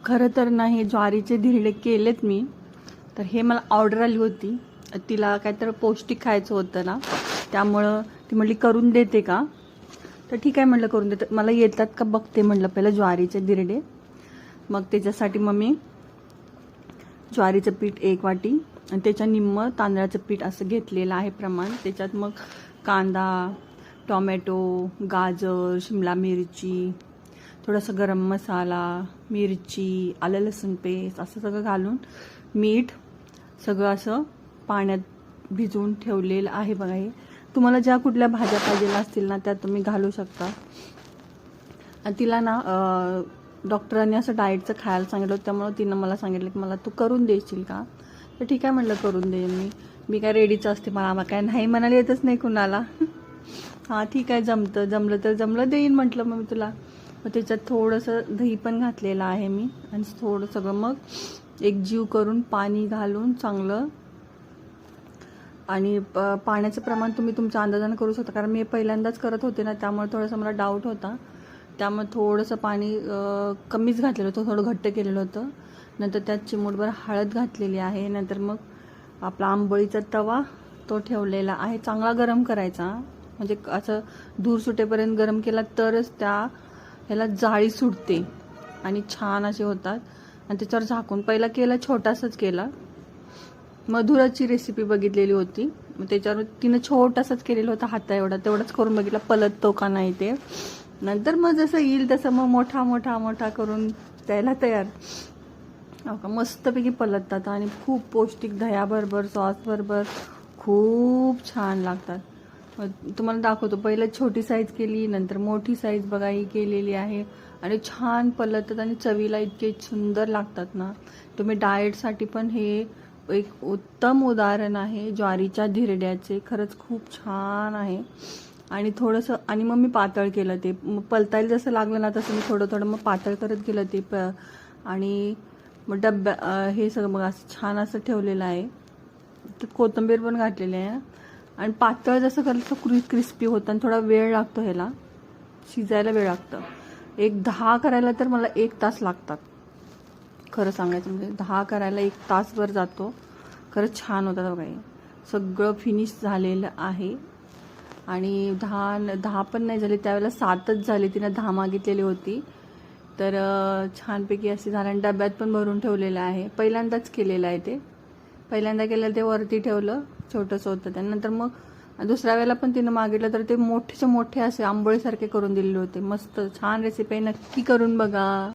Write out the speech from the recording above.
खरं तर ना हे ज्वारीचे धिरडे केलेत मी. तर हे मला ऑर्डर आली होती. तिला काहीतरी पौष्टिक खायचं होतं ना, त्यामुळं ती म्हटली करून देते का. तर ठीक आहे म्हटलं करून देते. मला येतात का बघते म्हटलं पहिलं ज्वारीचे धिरडे. मग त्याच्यासाठी मग मी ज्वारीचं पीठ 1 वाटी आणि त्याच्या निम्म तांदळाचं पीठ असं घेतलेलं आहे प्रमाण. त्याच्यात मग कांदा, टोमॅटो, गाजर, शिमला मिरची, थोडासा गरम मसाला, मिरची, आलं लसूण पेस्ट असं सगळं घालून मीठ सगळं असं पाण्यात भिजवून ठेवलेलं आहे बघा. हे तुम्हाला ज्या कुठल्या भाज्या पाहिजेला असतील ना त्या तुम्ही घालू शकता. आणि तिला ना डॉक्टरांनी असं डाएटचं खायला सांगितलं होतं, त्यामुळे तिनं मला सांगितलं की मला तू करून देशील का. तर ठीक आहे म्हटलं करून देईन मी काय रेडीच असते. मला काय नाही म्हणायला येतच नाही कुणाला. हां ठीक आहे जमलं तर जमलं देईन म्हटलं मग मी तुला. मग त्याच्यात थोडंसं दही पण घातलेलं आहे मी आणि थोडं सगळं मग एक जीव करून पाणी घालून चांगलं. आणि पाण्याचं प्रमाण तुम्ही तुमच्या अंदाजाने करू शकता, कारण मी पहिल्यांदाच करत होते ना, त्यामुळे थोडंसं मला डाऊट होता. त्यामुळे थोडंसं पाणी कमीच घातलेलं होतं, थोडं घट्ट केलेलं होतं. नंतर त्यात चिमूटभर हळद घातलेली आहे. नंतर मग आपला आंबोळीचा तवा तो ठेवलेला आहे. चांगला गरम करायचा, म्हणजे असं धूर सुटेपर्यंत गरम केला तरच ह्याला जाळी सुटते आणि छान असे होतात. आणि त्याच्यावर झाकून पहिला केला, छोटासाच केला. मधुराची रेसिपी बघितलेली होती, मग त्याच्यावर तिनं छोटासाच केलेला होता, हाता एवढा, तेवढाच करून बघितला पलटतो का नाही ते. नंतर मग जसं येईल तसं मग मोठा मोठा मोठा करून द्यायला तयार. हो का, मस्तपैकी पलटतात आणि खूप पौष्टिक दह्याबरोबर सॉसबरोबर खूप छान लागतात. तुम्हाला दाखवतो. पहिलं छोटी साईज केली, नंतर मोठी साईज बघा ही केलेली आहे आणि छान पलटतात आणि चवीला इतके सुंदर लागतात ना. तुम्ही डाएटसाठी पण हे एक उत्तम उदाहरण आहे ज्वारीच्या धिरड्याचे. खरंच खूप छान आहे. आणि थोडंसं आणि मग मी पातळ केलं ते, मग पलतायला जसं लागलं ना तसं मी थोडं थोडं मग पातळ करत गेलं ते आणि मग डब्या हे सगळं मग असं छान असं ठेवलेलं आहे. त्यात कोथिंबीर पण घातलेली आहे. आणि पातळ जसं करलं तर क्रिस्पी होतं आणि थोडा वेळ लागतो, ह्याला शिजायला वेळ लागतं. एक 10 करायला तर मला 1 तास लागतात. खरं सांगायचं म्हणजे 10 करायला 1 तासभर जातो. खरंच छान होतं बघा. सगळं फिनिश झालेलं आहे. आणि 10 पण नाही झाले, त्यावेळेला 7च झाले. तिनं 10 मागितलेली होती. तर छानपैकी असे झालं आणि डब्यात पण भरून ठेवलेलं आहे. पहिल्यांदाच केलेलं आहे ते. पहिल्यांदा केलेलं ते वरती ठेवलं, छोटंसं होतं. त्यानंतर मग दुसऱ्या वेळेला पण तिनं मागितलं तर ते मोठेचे मोठे असे आंबोळीसारखे करून दिलेले होते. मस्त छान रेसिपी आहे, नक्की करून बघा.